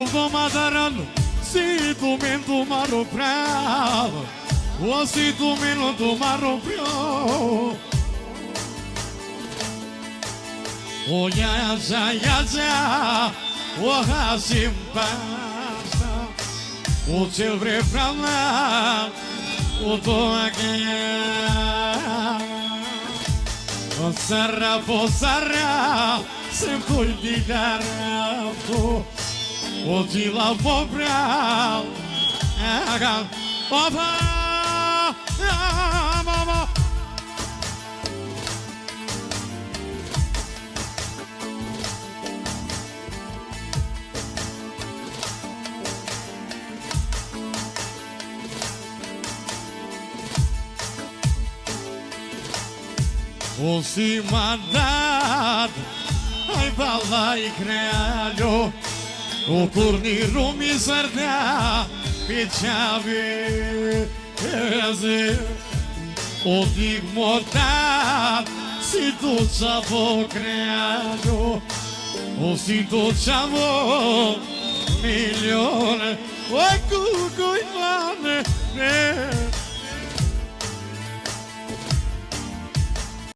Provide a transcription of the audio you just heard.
Do mataran si tu mento marro bravo o si tu mento marro bravo o ya o hasim passa o cevre frana o to o sarra se puoi di darlo o ti la pobra opa mama o si mandat ai balla I crealho o curni rumi sarda pichavi o dig morta si tu savo creado o si tu savo milione o cuco in mane